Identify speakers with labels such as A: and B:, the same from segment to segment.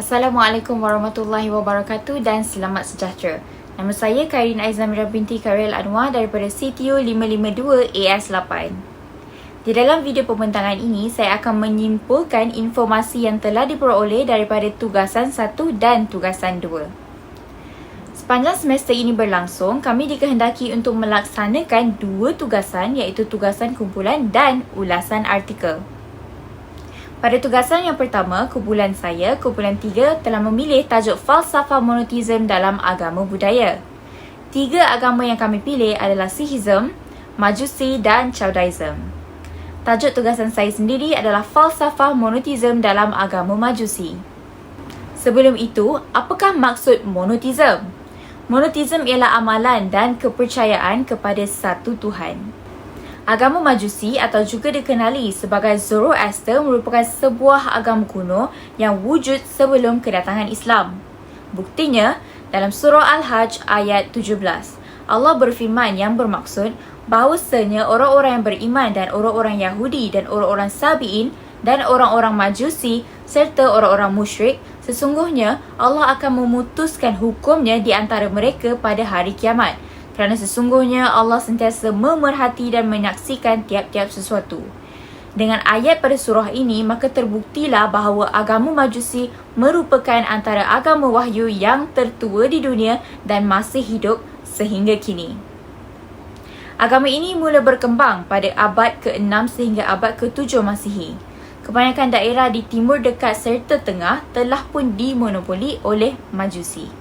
A: Assalamualaikum warahmatullahi wabarakatuh dan selamat sejahtera. Nama saya Kairin Aizamira binti Karel Anwar daripada CTU 552 AS8. Di dalam video pembentangan ini, saya akan menyimpulkan informasi yang telah diperoleh daripada tugasan 1 dan tugasan 2. Sepanjang semester ini berlangsung, kami dikehendaki untuk melaksanakan 2 tugasan iaitu tugasan kumpulan dan ulasan artikel. Pada tugasan yang pertama, kumpulan 3 telah memilih tajuk falsafah monoteism dalam agama budaya. 3 agama yang kami pilih adalah Sikhism, Majusi dan Caudaism. Tajuk tugasan saya sendiri adalah falsafah monoteism dalam agama Majusi. Sebelum itu, apakah maksud monoteism? Monoteism ialah amalan dan kepercayaan kepada satu Tuhan. Agama Majusi atau juga dikenali sebagai Zoroaster merupakan sebuah agama kuno yang wujud sebelum kedatangan Islam. Buktinya, dalam surah Al-Hajj ayat 17, Allah berfirman yang bermaksud bahawasanya orang-orang yang beriman dan orang-orang Yahudi dan orang-orang Sabi'in dan orang-orang Majusi serta orang-orang musyrik, sesungguhnya Allah akan memutuskan hukumnya di antara mereka pada hari kiamat. Kerana sesungguhnya Allah sentiasa memerhati dan menyaksikan tiap-tiap sesuatu. Dengan ayat pada surah ini, maka terbuktilah bahawa agama Majusi merupakan antara agama wahyu yang tertua di dunia dan masih hidup sehingga kini. Agama ini mula berkembang pada abad ke-6 sehingga abad ke-7 Masihi. Kebanyakan daerah di timur dekat serta tengah telah pun dimonopoli oleh Majusi.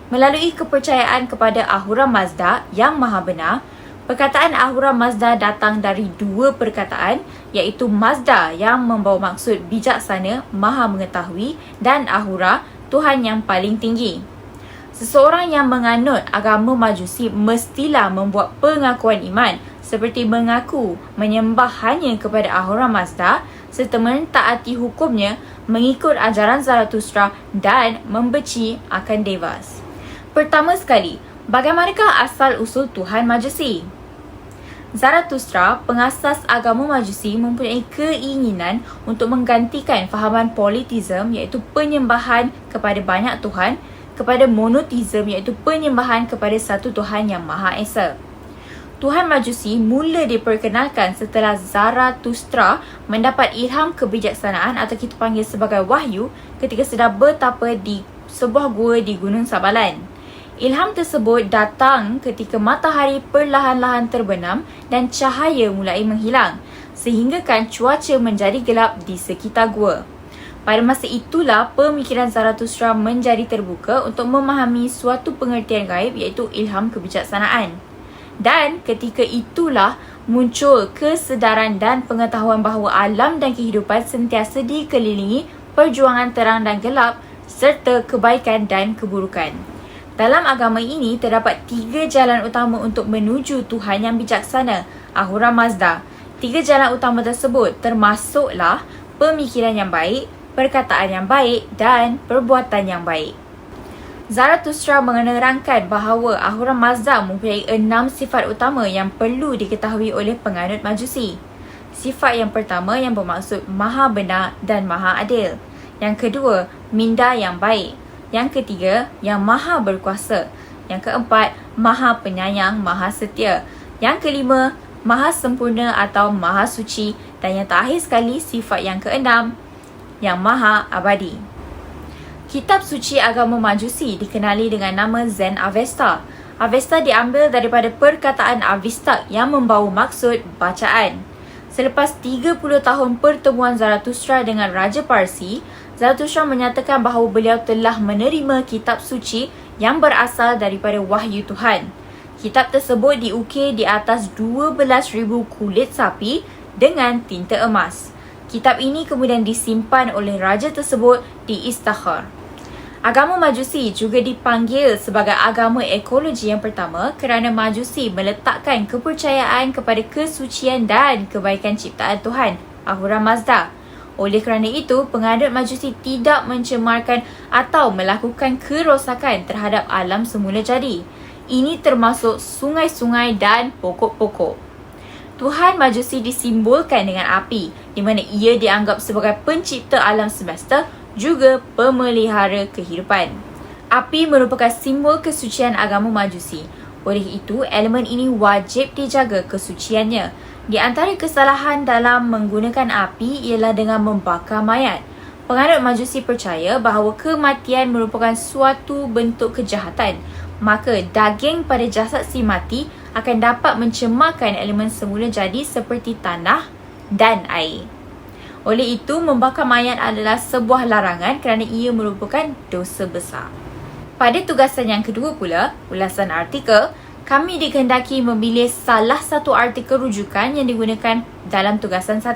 A: Melalui kepercayaan kepada Ahura Mazda yang maha benar, perkataan Ahura Mazda datang dari 2 perkataan iaitu Mazda yang membawa maksud bijaksana, maha mengetahui dan Ahura, Tuhan yang paling tinggi. Seseorang yang menganut agama Majusi mestilah membuat pengakuan iman seperti mengaku menyembah hanya kepada Ahura Mazda serta mentaati hukumnya, mengikut ajaran Zarathustra dan membenci akan Devas. Pertama sekali, bagaimanakah asal-usul Tuhan Majusi? Zarathustra, pengasas agama Majusi, mempunyai keinginan untuk menggantikan fahaman politism iaitu penyembahan kepada banyak Tuhan kepada monoteism iaitu penyembahan kepada satu Tuhan yang Maha Esa. Tuhan Majusi mula diperkenalkan setelah Zarathustra mendapat ilham kebijaksanaan atau kita panggil sebagai wahyu ketika sedang bertapa di sebuah gua di Gunung Sabalan. Ilham tersebut datang ketika matahari perlahan-lahan terbenam dan cahaya mulai menghilang, sehinggakan cuaca menjadi gelap di sekitar gua. Pada masa itulah pemikiran Zarathustra menjadi terbuka untuk memahami suatu pengertian gaib iaitu ilham kebijaksanaan. Dan ketika itulah muncul kesedaran dan pengetahuan bahawa alam dan kehidupan sentiasa dikelilingi perjuangan terang dan gelap serta kebaikan dan keburukan. Dalam agama ini terdapat 3 jalan utama untuk menuju Tuhan yang bijaksana, Ahura Mazda. 3 jalan utama tersebut termasuklah pemikiran yang baik, perkataan yang baik dan perbuatan yang baik. Zarathustra menerangkan bahawa Ahura Mazda mempunyai 6 sifat utama yang perlu diketahui oleh penganut Majusi. Sifat yang pertama yang bermaksud maha benar dan maha adil. Yang kedua, minda yang baik. Yang ketiga, yang maha berkuasa. Yang keempat, maha penyayang, maha setia. Yang kelima, maha sempurna atau maha suci. Dan yang terakhir sekali, sifat yang keenam, yang maha abadi. Kitab suci agama Majusi dikenali dengan nama Zen Avesta. Avesta diambil daripada perkataan Avista yang membawa maksud bacaan. Selepas 30 tahun pertemuan Zarathustra dengan Raja Parsi, Zarathustra menyatakan bahawa beliau telah menerima kitab suci yang berasal daripada wahyu Tuhan. Kitab tersebut diukir di atas 12,000 kulit sapi dengan tinta emas. Kitab ini kemudian disimpan oleh raja tersebut di Istakhar. Agama Majusi juga dipanggil sebagai agama ekologi yang pertama kerana Majusi meletakkan kepercayaan kepada kesucian dan kebaikan ciptaan Tuhan, Ahura Mazda. Oleh kerana itu, penganut Majusi tidak mencemarkan atau melakukan kerosakan terhadap alam semula jadi. Ini termasuk sungai-sungai dan pokok-pokok. Tuhan Majusi disimbolkan dengan api, di mana ia dianggap sebagai pencipta alam semesta juga pemelihara kehidupan. Api merupakan simbol kesucian agama Majusi. Oleh itu, elemen ini wajib dijaga kesuciannya. Di antara kesalahan dalam menggunakan api ialah dengan membakar mayat. Penganut Majusi percaya bahawa kematian merupakan suatu bentuk kejahatan. Maka daging pada jasad si mati akan dapat mencemarkan elemen semula jadi seperti tanah dan air. Oleh itu, membakar mayat adalah sebuah larangan kerana ia merupakan dosa besar. Pada tugasan yang kedua pula, ulasan artikel, kami dikehendaki memilih salah satu artikel rujukan yang digunakan dalam tugasan 1.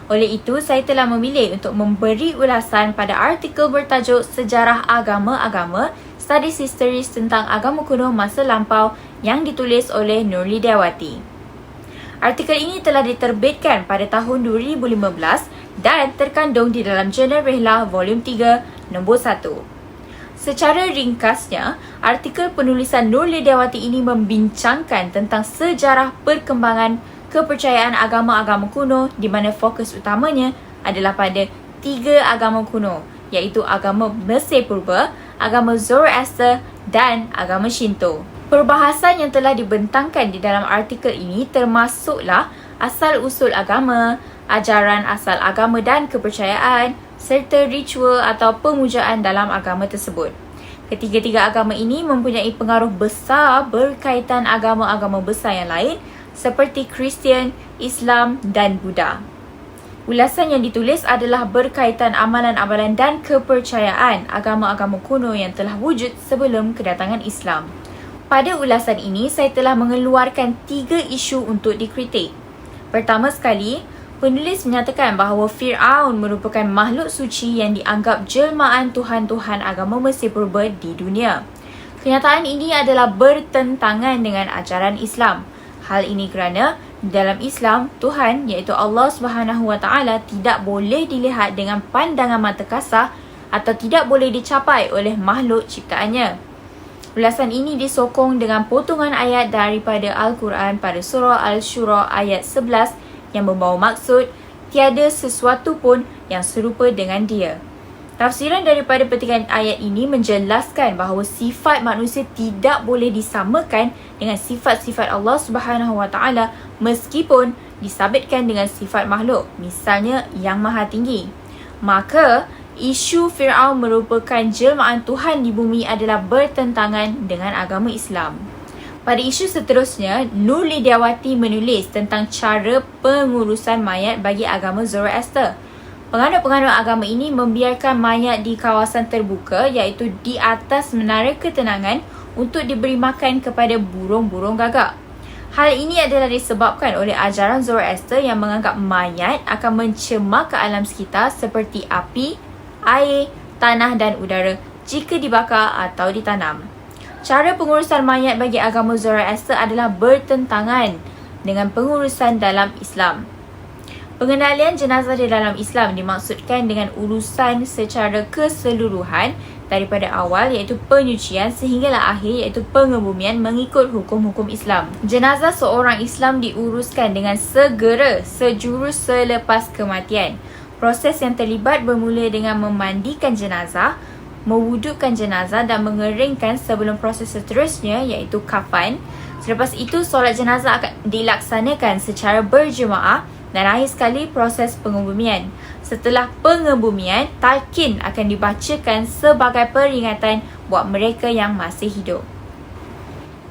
A: Oleh itu, saya telah memilih untuk memberi ulasan pada artikel bertajuk Sejarah Agama-Agama Studies Histories tentang agama kuno masa lampau yang ditulis oleh Nurlidiawati. Artikel ini telah diterbitkan pada tahun 2015 dan terkandung di dalam Jurnal Rihlah Volume 3, nombor 1. Secara ringkasnya, artikel penulisan Nurlidiawati ini membincangkan tentang sejarah perkembangan kepercayaan agama-agama kuno di mana fokus utamanya adalah pada 3 agama kuno, iaitu agama Mesir Purba, agama Zoroaster dan agama Shinto. Perbahasan yang telah dibentangkan di dalam artikel ini termasuklah asal-usul agama, ajaran asal agama dan kepercayaan, serta ritual atau pemujaan dalam agama tersebut. Ketiga-tiga agama ini mempunyai pengaruh besar berkaitan agama-agama besar yang lain seperti Kristian, Islam dan Buddha. Ulasan yang ditulis adalah berkaitan amalan-amalan dan kepercayaan agama-agama kuno yang telah wujud sebelum kedatangan Islam. Pada ulasan ini, saya telah mengeluarkan 3 isu untuk dikritik. Pertama sekali, penulis menyatakan bahawa Fir'aun merupakan makhluk suci yang dianggap jelmaan Tuhan-Tuhan agama Mesir Purba di dunia. Kenyataan ini adalah bertentangan dengan ajaran Islam. Hal ini kerana dalam Islam, Tuhan iaitu Allah SWT tidak boleh dilihat dengan pandangan mata kasar atau tidak boleh dicapai oleh makhluk ciptaannya. Ulasan ini disokong dengan potongan ayat daripada Al-Quran pada surah Al-Shura ayat 11 yang membawa maksud tiada sesuatu pun yang serupa dengan dia. Tafsiran daripada petikan ayat ini menjelaskan bahawa sifat manusia tidak boleh disamakan dengan sifat-sifat Allah SWT meskipun disabitkan dengan sifat makhluk, misalnya yang maha tinggi. Maka, isu Fir'aun merupakan jelmaan Tuhan di bumi adalah bertentangan dengan agama Islam. Pada isu seterusnya, Nurlidiawati menulis tentang cara pengurusan mayat bagi agama Zoroaster. Penganut-penganut agama ini membiarkan mayat di kawasan terbuka iaitu di atas menara ketenangan untuk diberi makan kepada burung-burung gagak. Hal ini adalah disebabkan oleh ajaran Zoroaster yang menganggap mayat akan mencemar ke alam sekitar seperti api, air, tanah dan udara jika dibakar atau ditanam. Cara pengurusan mayat bagi agama Zoroaster adalah bertentangan dengan pengurusan dalam Islam. Pengendalian jenazah di dalam Islam dimaksudkan dengan urusan secara keseluruhan daripada awal iaitu penyucian sehinggalah akhir iaitu pengebumian mengikut hukum-hukum Islam. Jenazah seorang Islam diuruskan dengan segera sejurus selepas kematian. Proses yang terlibat bermula dengan memandikan jenazah, mewudukkan jenazah dan mengeringkan sebelum proses seterusnya iaitu kafan. Selepas itu, solat jenazah akan dilaksanakan secara berjemaah dan akhir sekali proses pengebumian. Setelah pengebumian, talqin akan dibacakan sebagai peringatan buat mereka yang masih hidup.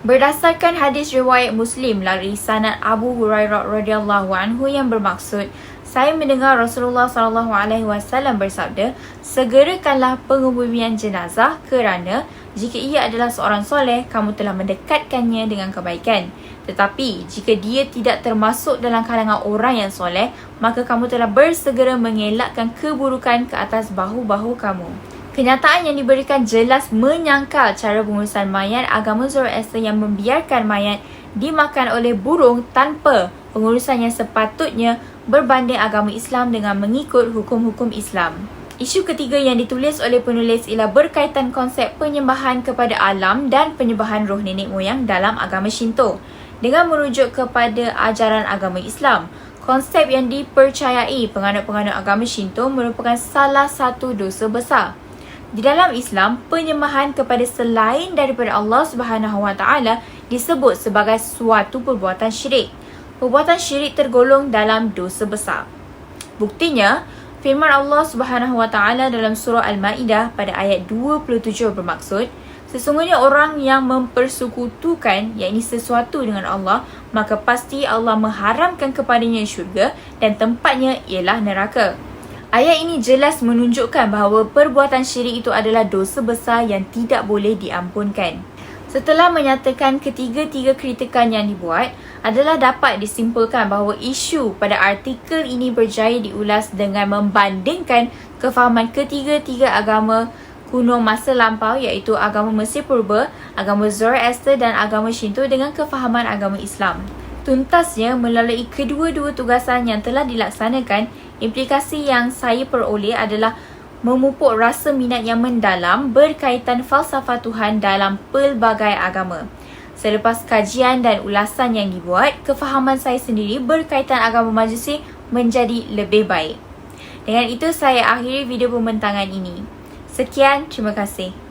A: Berdasarkan hadis riwayat Muslim dari sanad Abu Hurairah radhiyallahu anhu yang bermaksud, saya mendengar Rasulullah SAW bersabda, segerakanlah pengebumian jenazah kerana jika ia adalah seorang soleh, kamu telah mendekatkannya dengan kebaikan. Tetapi jika dia tidak termasuk dalam kalangan orang yang soleh, maka kamu telah bersegera mengelakkan keburukan ke atas bahu-bahu kamu. Kenyataan yang diberikan jelas menyangkal cara pengurusan mayat agama Zoroaster yang membiarkan mayat dimakan oleh burung tanpa pengurusan yang sepatutnya berbanding agama Islam dengan mengikut hukum-hukum Islam. Isu ketiga yang ditulis oleh penulis ialah berkaitan konsep penyembahan kepada alam dan penyembahan roh nenek moyang dalam agama Shinto. Dengan merujuk kepada ajaran agama Islam, Konsep yang dipercayai penganut-penganut agama Shinto merupakan salah satu dosa besar. Di dalam Islam, penyembahan kepada selain daripada Allah Subhanahu Wa Taala disebut sebagai suatu perbuatan syirik. Perbuatan syirik tergolong dalam dosa besar. Buktinya, firman Allah Subhanahu Wa Taala dalam surah Al-Maidah pada ayat 27 bermaksud, sesungguhnya orang yang mempersekutukan, yakni sesuatu dengan Allah, maka pasti Allah mengharamkan kepadanya syurga dan tempatnya ialah neraka. Ayat ini jelas menunjukkan bahawa perbuatan syirik itu adalah dosa besar yang tidak boleh diampunkan. Setelah menyatakan ketiga-tiga kritikan yang dibuat, adalah dapat disimpulkan bahawa isu pada artikel ini berjaya diulas dengan membandingkan kefahaman ketiga-tiga agama kuno masa lampau, iaitu agama Mesir Purba, agama Zoroaster dan agama Shinto dengan kefahaman agama Islam. Tuntasnya, melalui kedua-dua tugasan yang telah dilaksanakan, implikasi yang saya peroleh adalah memupuk rasa minat yang mendalam berkaitan falsafah Tuhan dalam pelbagai agama. Selepas kajian dan ulasan yang dibuat, kefahaman saya sendiri berkaitan agama Majusi menjadi lebih baik. Dengan itu, saya akhiri video pembentangan ini. Sekian, terima kasih.